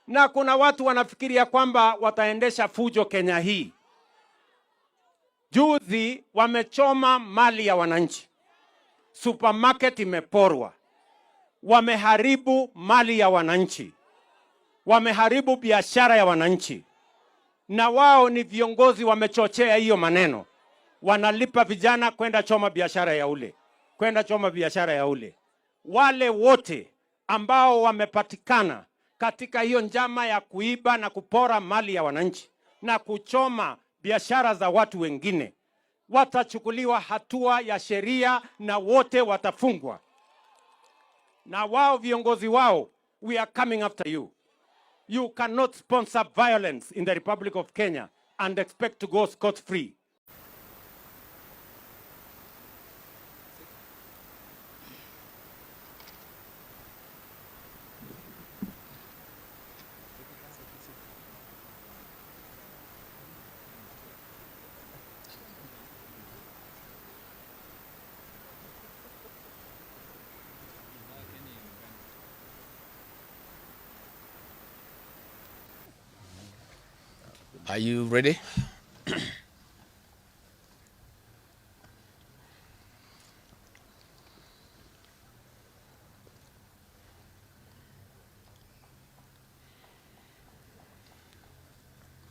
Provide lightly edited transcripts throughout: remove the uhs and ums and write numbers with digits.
Na kuna watu wanafikiria kwamba wataendesha fujo Kenya hii. Juzi wamechoma mali ya wananchi. Supermarket imeporwa. Wameharibu mali ya wananchi. Wameharibu biashara ya wananchi. Na wao ni viongozi, wamechochea hiyo maneno. Wanalipa vijana kwenda choma biashara ya ule. Kwenda choma biashara ya ule. Wale wote ambao wamepatikana katika hiyo njama ya kuiba na kupora mali ya wananchi na kuchoma biashara za watu wengine, watachukuliwa hatua ya sheria na wote watafungwa. Na wao viongozi wao, we are coming after you. You cannot sponsor violence in the Republic of Kenya and expect to go scot-free. Are you ready?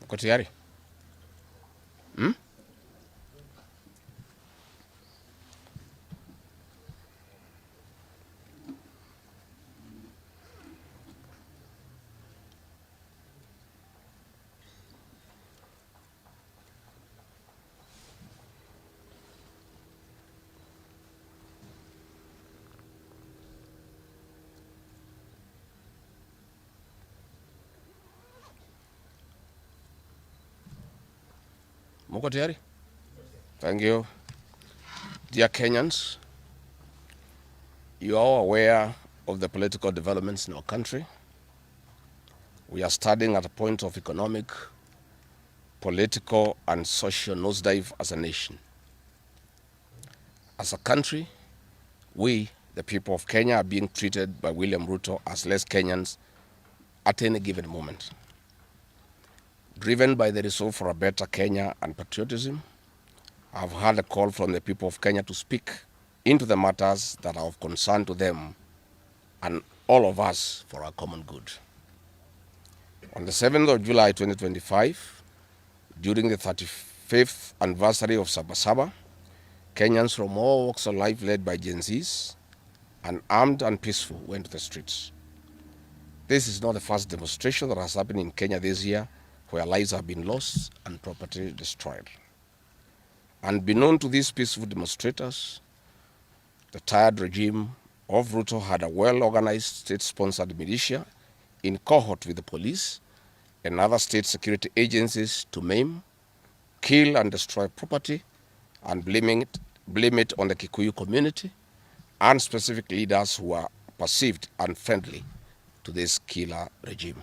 Uko tayari? Muko tayari? Thank you. Dear Kenyans, you are all aware of the political developments in our country. We are standing at a point of economic, political, and social nosedive as a nation. As a country, we, the people of Kenya, are being treated by William Ruto as less Kenyans at any given moment. Driven by the resolve for a better Kenya and patriotism, I've had a call from the people of Kenya to speak into the matters that are of concern to them and all of us for our common good. On the 7th of July 2025, during the 35th anniversary of Sabasaba, Kenyans from all walks of life led by Gen Zs, and armed and peaceful, went to the streets. This is not the first demonstration that has happened in Kenya this year where lives have been lost and property destroyed. Unbeknown to these peaceful demonstrators, the tired regime of Ruto had a well-organized state-sponsored militia in cohort with the police and other state security agencies to maim, kill and destroy property and blame it on the Kikuyu community and specific leaders who are perceived unfriendly to this killer regime.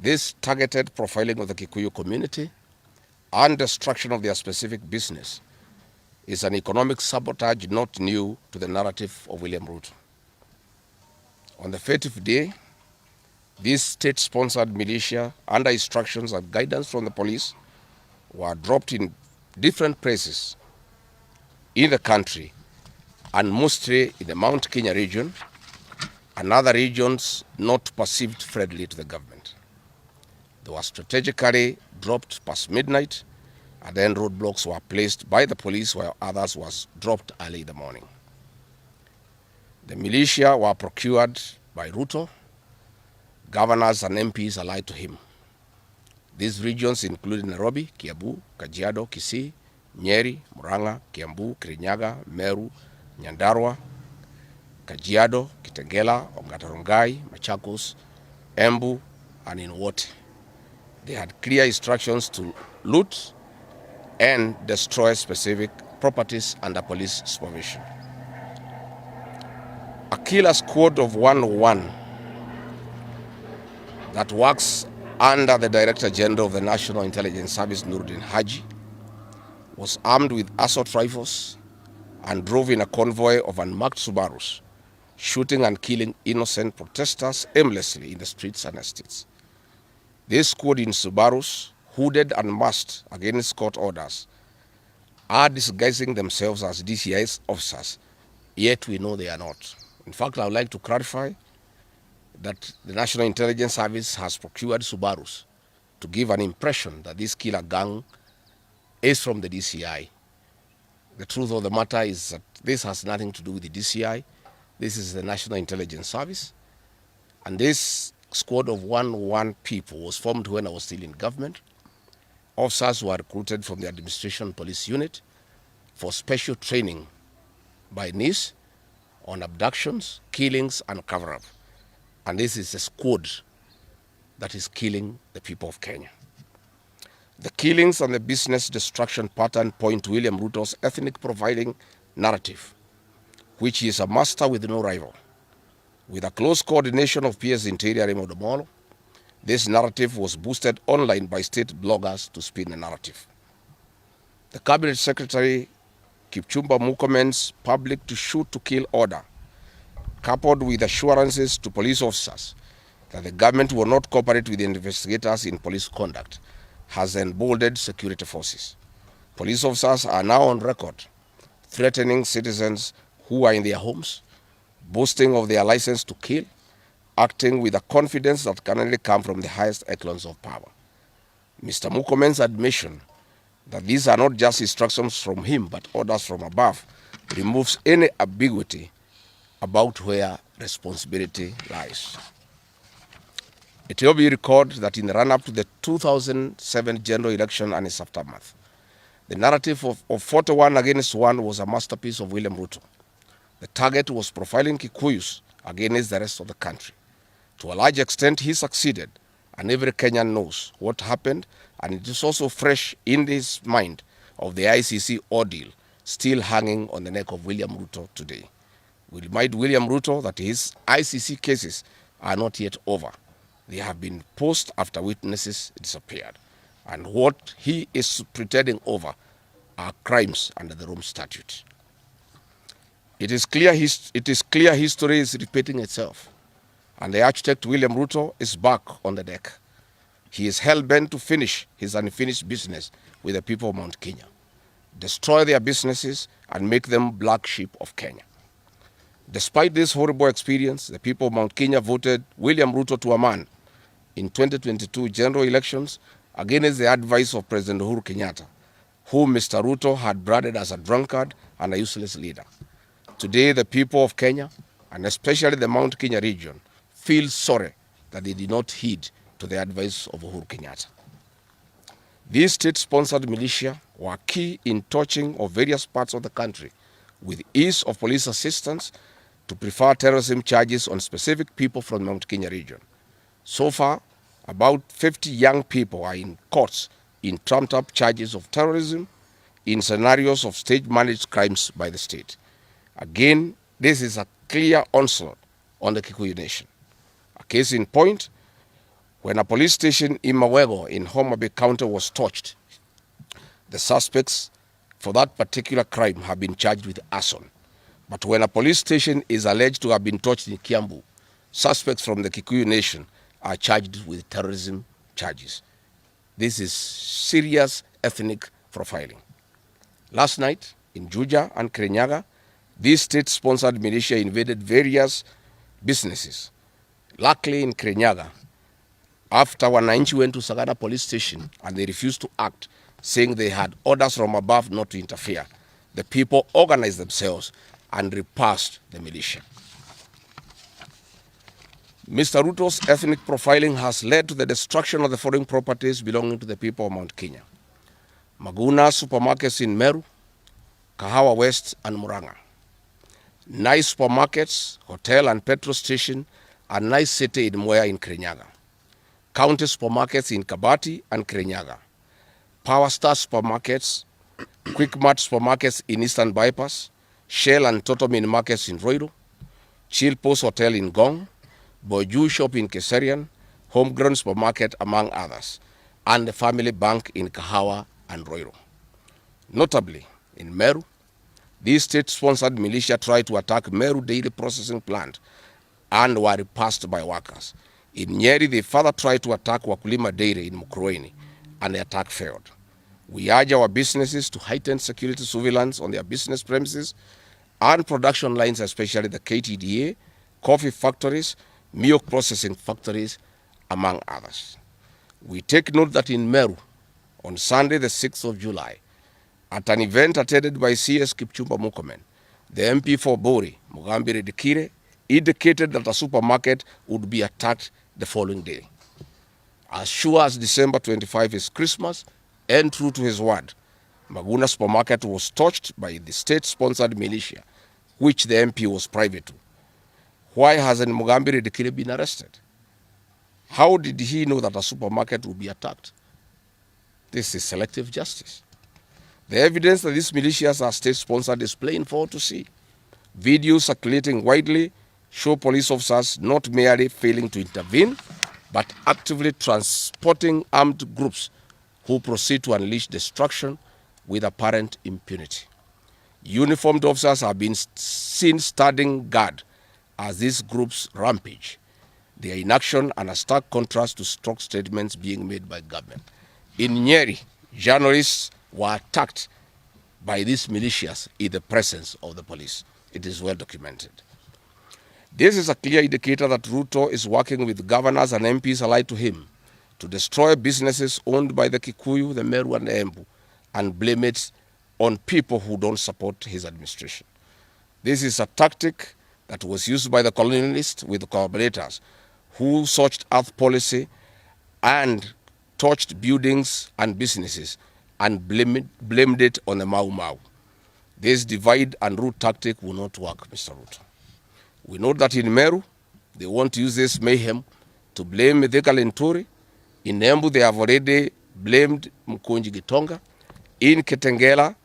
This targeted profiling of the Kikuyu community and destruction of their specific business is an economic sabotage not new to the narrative of William Ruto. On the 30th day, this state-sponsored militia, under instructions and guidance from the police, were dropped in different places in the country, and mostly in the Mount Kenya region and other regions not perceived friendly to the government. They were strategically dropped past midnight, and then roadblocks were placed by the police while others was dropped early in the morning. The militia were procured by Ruto. Governors and MPs allied to him. These regions included Nairobi, Kiambu, Kajiado, Kisii, Nyeri, Murang'a, Kiambu, Kirinyaga, Meru, Nyandarua, Kajiado, Kitengela, Ongata-Rongai, Machakos, Embu, and in Wote. They had clear instructions to loot and destroy specific properties under police supervision. A killer squad of 101 that works under the Director General of the National Intelligence Service, Nuruddin Haji, was armed with assault rifles and drove in a convoy of unmarked Subarus shooting and killing innocent protesters aimlessly in the streets and estates. They squad in Subarus, hooded and masked against court orders, are disguising themselves as DCI's officers, yet we know they are not. In fact, I would like to clarify that the National Intelligence Service has procured Subarus to give an impression that this killer gang is from the DCI. The truth of the matter is that this has nothing to do with the DCI. This is the National Intelligence Service. And this squad of 101 people was formed when I was still in government. Officers were recruited from the Administration Police Unit for special training by NIS on abductions, killings, and cover-up. And this is a squad that is killing the people of Kenya. The killings and the business destruction pattern point to William Ruto's ethnic profiling narrative, which he is a master with no rival. With a close coordination of PS Interior Raymond Omolo, this narrative was boosted online by state bloggers to spin the narrative. The Cabinet Secretary Kipchumba Murkomen's public to shoot to kill order, coupled with assurances to police officers that the government will not cooperate with the investigators in police conduct, has emboldened security forces. Police officers are now on record threatening citizens who are in their homes, boasting of their license to kill, acting with a confidence that can only come from the highest echelons of power. Mr. Murkomen's admission that these are not just instructions from him but orders from above removes any ambiguity about where responsibility lies. It will be recalled that in the run-up to the 2007 general election and its aftermath, the narrative of 41 against 1 was a masterpiece of William Ruto. The target was profiling Kikuyus against the rest of the country. To a large extent, he succeeded, and every Kenyan knows what happened, and it is also fresh in his mind of the ICC ordeal still hanging on the neck of William Ruto today. We remind William Ruto that his ICC cases are not yet over. They have been posed after witnesses disappeared. And what he is pretending over are crimes under the Rome Statute. It is clear history is repeating itself. And the architect William Ruto is back on the deck. He is hell-bent to finish his unfinished business with the people of Mount Kenya, destroy their businesses and make them black sheep of Kenya. Despite this horrible experience, the people of Mount Kenya voted William Ruto to a man in 2022 general elections against the advice of President Uhuru Kenyatta, whom Mr. Ruto had branded as a drunkard and a useless leader. Today, the people of Kenya, and especially the Mount Kenya region, feel sorry that they did not heed to the advice of Uhuru Kenyatta. These state-sponsored militia were key in touching of various parts of the country with ease of police assistance to prefer terrorism charges on specific people from the Mount Kenya region. So far, about 50 young people are in courts in trumped-up charges of terrorism in scenarios of stage-managed crimes by the state. Again, this is a clear onslaught on the Kikuyu nation. A case in point, when a police station in Mawego in Homa Bay County was torched, the suspects for that particular crime have been charged with arson. But when a police station is alleged to have been torched in Kiambu, suspects from the Kikuyu nation are charged with terrorism charges. This is serious ethnic profiling. Last night, in Juja and Kirinyaga, these state-sponsored militia invaded various businesses. Luckily, in Kirinyaga, after Wananchi went to Sagada police station and they refused to act, saying they had orders from above not to interfere, the people organized themselves and repulsed the militia. Mr. Ruto's ethnic profiling has led to the destruction of the foreign properties belonging to the people of Mount Kenya. Maguna supermarkets in Meru, Kahawa West and Muranga. Nice supermarkets, hotel and petrol station, and nice city in Mwea in Kirinyaga. County supermarkets in Kabati and Kirinyaga. Power Star supermarkets, Quickmart supermarkets in Eastern Bypass, Shell and Total Mini markets in Roido, Chill Post Hotel in Gong, Boju Shop in Keserian, Homegrown Supermarket among others, and the Family Bank in Kahawa and Roiro. Notably, in Meru, These state-sponsored militia tried to attack Meru dairy processing plant and were repulsed by workers. In Nyeri, they further tried to attack Wakulima Dairy in Mukurweini, and the attack failed. We urge our businesses to heighten security surveillance on their business premises and production lines, especially the KTDA, coffee factories, milk processing factories, among others. We take note that in Meru, on Sunday, the 6th of July, at an event attended by CS Kipchumba Murkomen, the MP for Bori, Mugambi Rigathi, indicated that a supermarket would be attacked the following day. As sure as December 25 is Christmas, and true to his word, Maguna supermarket was touched by the state-sponsored militia, which the MP was private to. Why hasn't Mugambi Rigathi been arrested? How did he know that a supermarket would be attacked? This is selective justice. The evidence that these militias are state-sponsored is plain for all to see. Videos circulating widely show police officers not merely failing to intervene, but actively transporting armed groups who proceed to unleash destruction with apparent impunity. Uniformed officers have been seen standing guard as these groups rampage. They are in action and a stark contrast to strong statements being made by government. In Nyeri, journalists were attacked by these militias in the presence of the police. It is well documented. This is a clear indicator that Ruto is working with governors and MPs allied to him to destroy businesses owned by the Kikuyu, the Meru, and the Embu, and blame it on people who don't support his administration. This is a tactic that was used by the colonialists with the collaborators who searched earth policy and touched buildings and businesses and blamed it on the Mau Mau. This divide and rule tactic will not work, Mr. Ruto. We know that in Meru, they want to use this mayhem to blame Mithika Linturi. In Embu, they have already blamed Mkunji Gitonga. In Kitengela,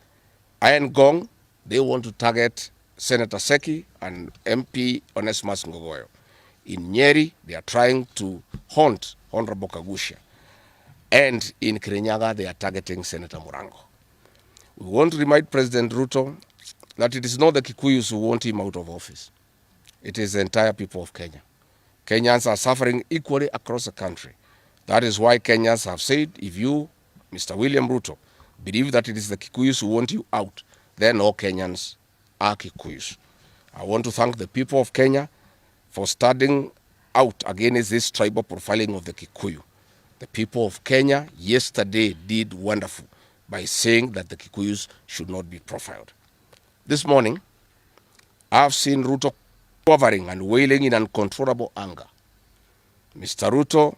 Iron Gong, they want to target Senator Seki and MP Onesmus Ngogoyo. In Nyeri, they are trying to haunt Honorable Kagusha. And in Kirinyaga, they are targeting Senator Murango. We want to remind President Ruto that it is not the Kikuyus who want him out of office. It is the entire people of Kenya. Kenyans are suffering equally across the country. That is why Kenyans have said, if you, Mr. William Ruto, believe that it is the Kikuyus who want you out, then all Kenyans are Kikuyus. I want to thank the people of Kenya for standing out against this tribal profiling of the Kikuyu. The people of Kenya yesterday did wonderful by saying that the Kikuyus should not be profiled. This morning, I've seen Ruto quivering and wailing in uncontrollable anger. Mr. Ruto,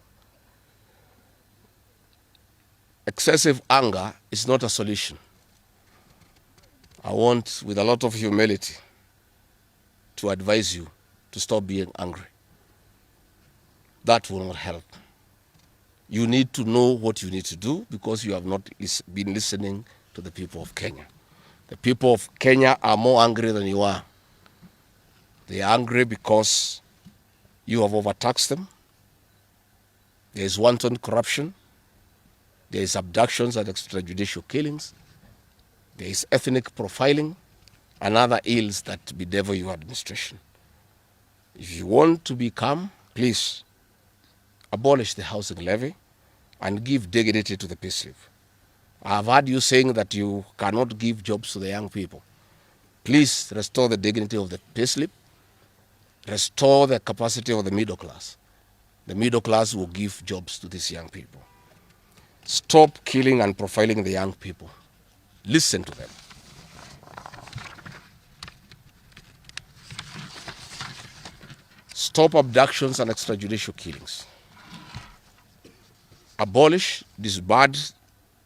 excessive anger is not a solution. I want, with a lot of humility, to advise you to stop being angry. That will not help. You need to know what you need to do because you have not been listening to the people of Kenya. The people of Kenya are more angry than you are. They are angry because you have overtaxed them. There is wanton corruption. There is abductions and extrajudicial killings. There is ethnic profiling and other ills that bedevil your administration. If you want to be calm, please abolish the housing levy and give dignity to the payslip. I have heard you saying that you cannot give jobs to the young people. Please restore the dignity of the payslip. Restore the capacity of the middle class. The middle class will give jobs to these young people. Stop killing and profiling the young people. Listen to them. Stop abductions and extrajudicial killings. Abolish, disband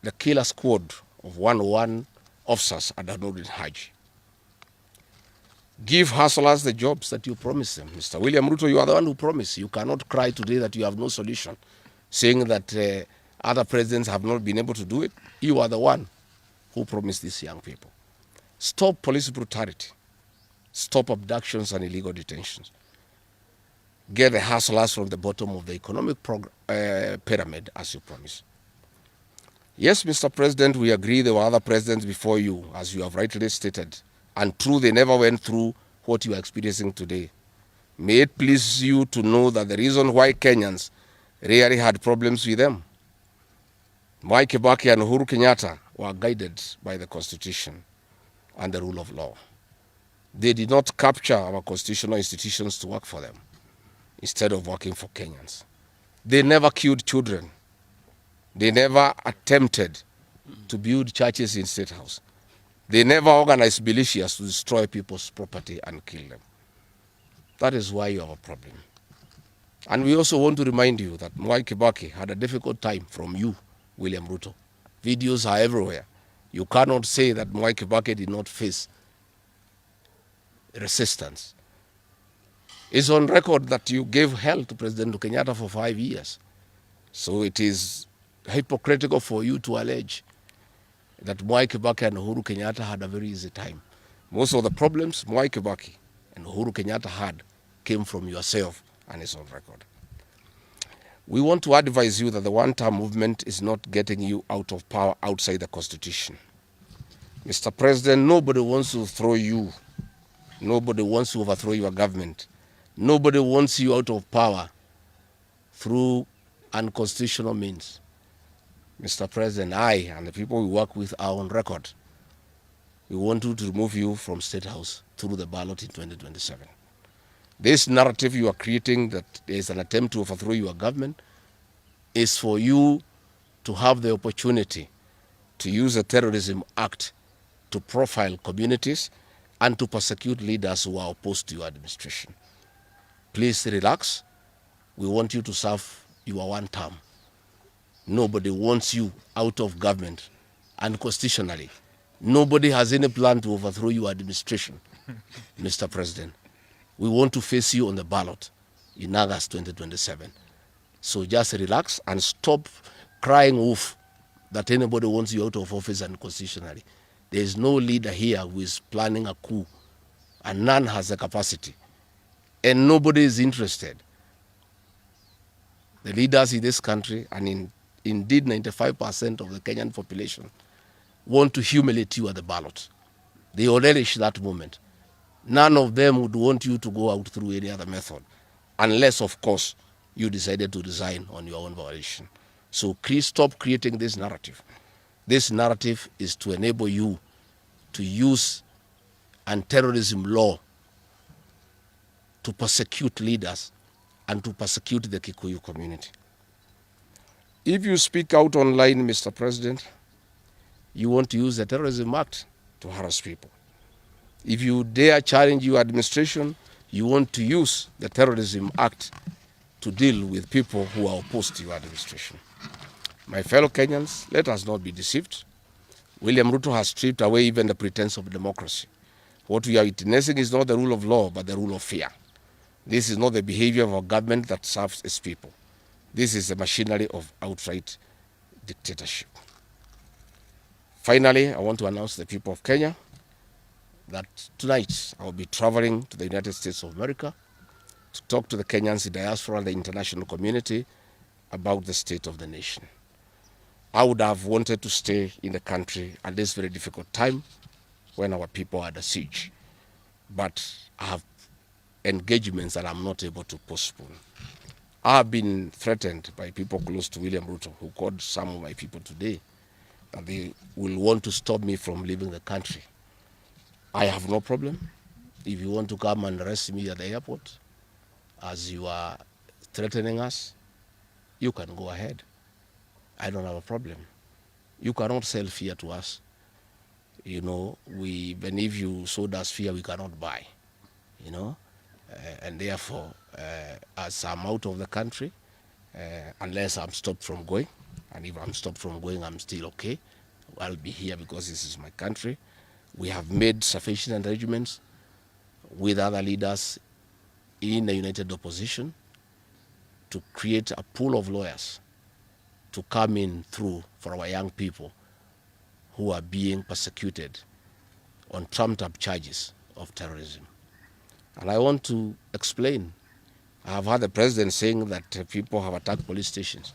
the killer squad of 101 officers at Danudin Haji. Give hustlers the jobs that you promised them. Mr. William Ruto, you are the one who promised. You cannot cry today that you have no solution, saying that other presidents have not been able to do it. You are the one who promised these young people. Stop police brutality. Stop abductions and illegal detentions. Get the hustlers from the bottom of the economic pyramid, as you promised. Yes, Mr. President, we agree there were other presidents before you, as you have rightly stated, and true, they never went through what you are experiencing today. May it please you to know that the reason why Kenyans rarely had problems with them, Mwai Kibaki and Uhuru Kenyatta were guided by the Constitution and the rule of law. They did not capture our constitutional institutions to work for them instead of working for Kenyans. They never killed children. They never attempted to build churches in State House. They never organized militias to destroy people's property and kill them. That is why you have a problem. And we also want to remind you that Mwai Kibaki had a difficult time from you, William Ruto. Videos are everywhere. You cannot say that Mwai Kibaki did not face resistance. It's on record that you gave hell to President Kenyatta for 5 years. So it is hypocritical for you to allege that Mwai Kibaki and Uhuru Kenyatta had a very easy time. Most of the problems Mwai Kibaki and Uhuru Kenyatta had came from yourself, and it's on record. We want to advise you that the one-term movement is not getting you out of power outside the Constitution. Mr. President, nobody wants to throw you. Nobody wants to overthrow your government. Nobody wants you out of power through unconstitutional means. Mr. President, I and the people we work with are on record. We want to remove you from State House through the ballot in 2027. This narrative you are creating that there is an attempt to overthrow your government is for you to have the opportunity to use the Terrorism Act to profile communities and to persecute leaders who are opposed to your administration. Please relax. We want you to serve your one term. Nobody wants you out of government, and constitutionally, nobody has any plan to overthrow your administration, Mr. President. We want to face you on the ballot in August 2027. So just relax and stop crying wolf that anybody wants you out of office unconstitutionally. There is no leader here who is planning a coup, and none has the capacity, and nobody is interested. The leaders in this country, and indeed 95% of the Kenyan population, want to humiliate you at the ballot. They will relish that moment. None of them would want you to go out through any other method, unless, of course, you decided to resign on your own volition. So please stop creating this narrative. This narrative is to enable you to use anti-terrorism law to persecute leaders and to persecute the Kikuyu community. If you speak out online, Mr. President, you want to use the Terrorism Act to harass people. If you dare challenge your administration, you want to use the Terrorism Act to deal with people who are opposed to your administration. My fellow Kenyans, let us not be deceived. William Ruto has stripped away even the pretense of democracy. What we are witnessing is not the rule of law, but the rule of fear. This is not the behavior of a government that serves its people. This is the machinery of outright dictatorship. Finally, I want to announce to the people of Kenya that tonight I will be traveling to the United States of America to talk to the Kenyans in diaspora and the international community about the state of the nation. I would have wanted to stay in the country at this very difficult time when our people are under siege, but I have engagements that I'm not able to postpone. I have been threatened by people close to William Ruto, who called some of my people today, that they will want to stop me from leaving the country. I have no problem. If you want to come and arrest me at the airport, as you are threatening us, you can go ahead. I don't have a problem. You cannot sell fear to us. You know, even if you sold us fear, we cannot buy. You know, and therefore, as I'm out of the country, unless I'm stopped from going, and if I'm stopped from going, I'm still okay. I'll be here because this is my country. We have made sufficient arrangements with other leaders in the united opposition to create a pool of lawyers to come in through for our young people who are being persecuted on trumped-up charges of terrorism. And I want to explain. I have heard the president saying that people have attacked police stations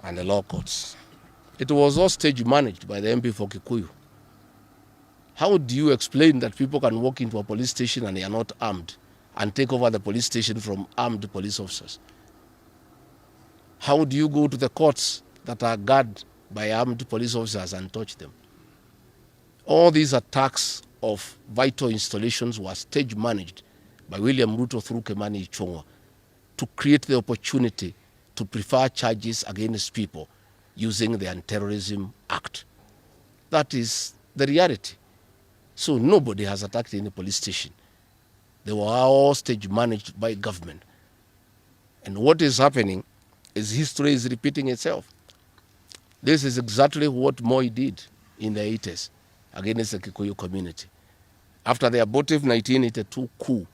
and the law courts. It was all stage managed by the MP for Kikuyu. How do you explain that people can walk into a police station and they are not armed and take over the police station from armed police officers? How do you go to the courts that are guarded by armed police officers and touch them? All these attacks of vital installations were stage managed by William Ruto through Kimani Ichung'wa to create the opportunity to prefer charges against people using the Anti-Terrorism Act. That is the reality. So nobody has attacked any police station. They were all stage managed by government. And what is happening is history is repeating itself. This is exactly what Moi did in the 80s against the Kikuyu community. After the abortive 1982 coup,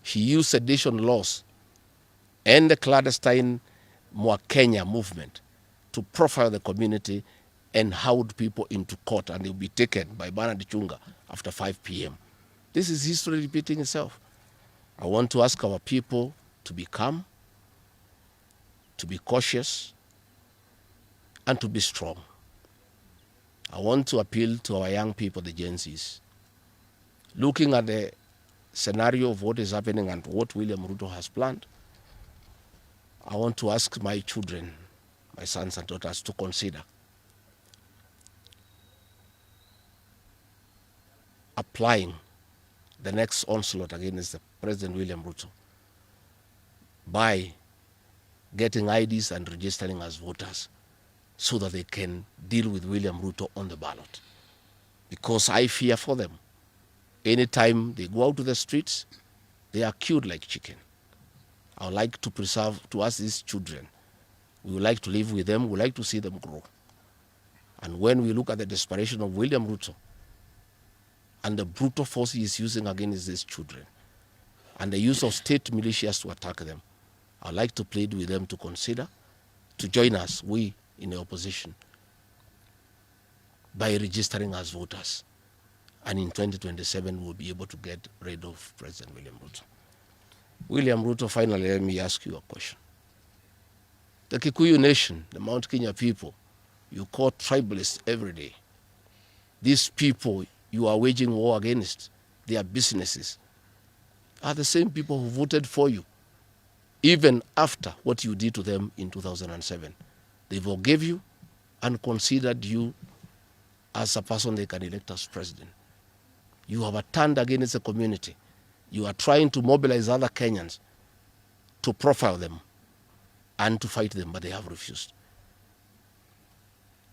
he used sedition laws and the clandestine Mwa Kenya movement to profile the community and hold people into court, and they'll be taken by Bernard Chunga after 5 p.m. This is history repeating itself. I want to ask our people to be calm, to be cautious, and to be strong. I want to appeal to our young people, the Gen Zs. Looking at the scenario of what is happening and what William Ruto has planned, I want to ask my children, my sons and daughters, to consider applying the next onslaught against the President William Ruto by getting IDs and registering as voters so that they can deal with William Ruto on the ballot. Because I fear for them. Anytime they go out to the streets, they are killed like chicken. I would like to preserve, to us these children, we would like to live with them, we would like to see them grow. And when we look at the desperation of William Ruto and the brutal force he is using against these children and the use of state militias to attack them, I would like to plead with them to consider, to join us, we in the opposition, by registering as voters. And in 2027, we'll be able to get rid of President William Ruto. William Ruto, finally, let me ask you a question. The Kikuyu nation, the Mount Kenya people, you call tribalists every day. These people you are waging war against, their businesses, are the same people who voted for you, even after what you did to them in 2007. They forgave you and considered you as a person they can elect as president. You have turned against the community. You are trying to mobilize other Kenyans to profile them and to fight them, but they have refused.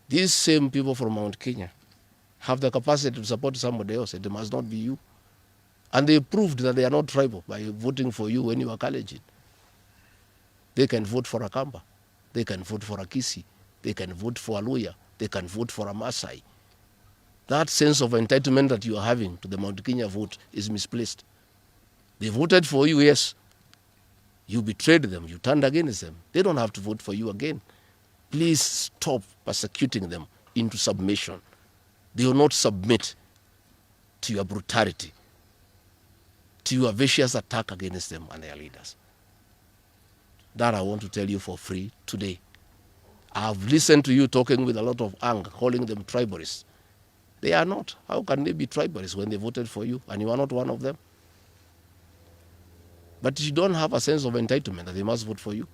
These same people from Mount Kenya have the capacity to support somebody else. It must not be you. And they proved that they are not tribal by voting for you when you are Kalenjin. They can vote for a Kamba. They can vote for a Kisi. They can vote for a Luya. They can vote for a Maasai. That sense of entitlement that you are having to the Mount Kenya vote is misplaced. They voted for you, yes. You betrayed them. You turned against them. They don't have to vote for you again. Please stop persecuting them into submission. They will not submit to your brutality, to your vicious attack against them and their leaders. That I want to tell you for free today. I have listened to you talking with a lot of anger, calling them tribalists. They are not. How can they be tribalists when they voted for you and you are not one of them? But you don't have a sense of entitlement that they must vote for you.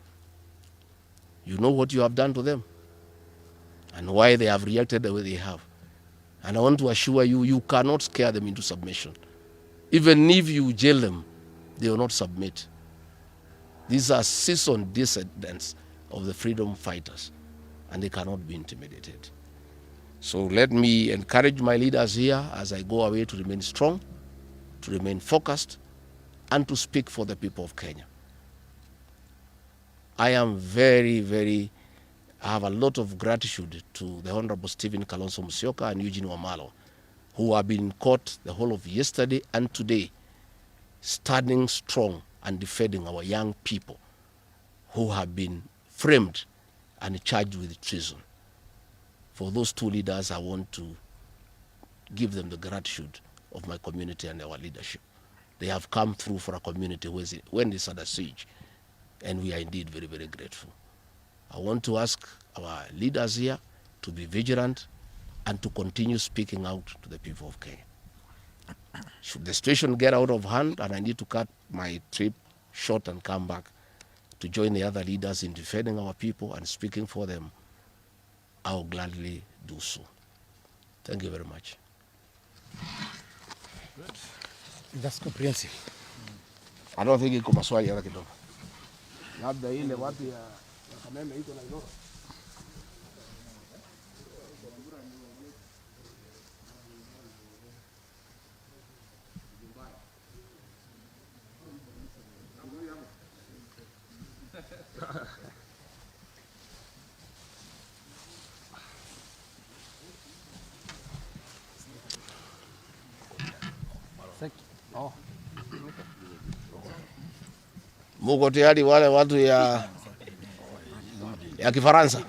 You know what you have done to them and why they have reacted the way they have. And I want to assure you, you cannot scare them into submission. Even if you jail them, they will not submit. These are seasoned descendants of the freedom fighters, and they cannot be intimidated. So let me encourage my leaders here as I go away to remain strong, to remain focused, and to speak for the people of Kenya. I am I have a lot of gratitude to the Honorable Stephen Kalonzo Musyoka and Eugene Wamalwa, who have been in court the whole of yesterday and today, standing strong and defending our young people who have been framed and charged with treason. For those two leaders, I want to give them the gratitude of my community and our leadership. They have come through for a community when it's under siege, and we are indeed very, very grateful. I want to ask our leaders here to be vigilant and to continue speaking out to the people of Kenya. Should the situation get out of hand and I need to cut my trip short and come back to join the other leaders in defending our people and speaking for them, I will gladly do so. Thank you very much. Good. That's comprehensive. I don't think iko maswali hata kidogo. Labda ile watu ya Kameme iko na Iloro. Oh. Muko tayari wale watu ya Kifaransa?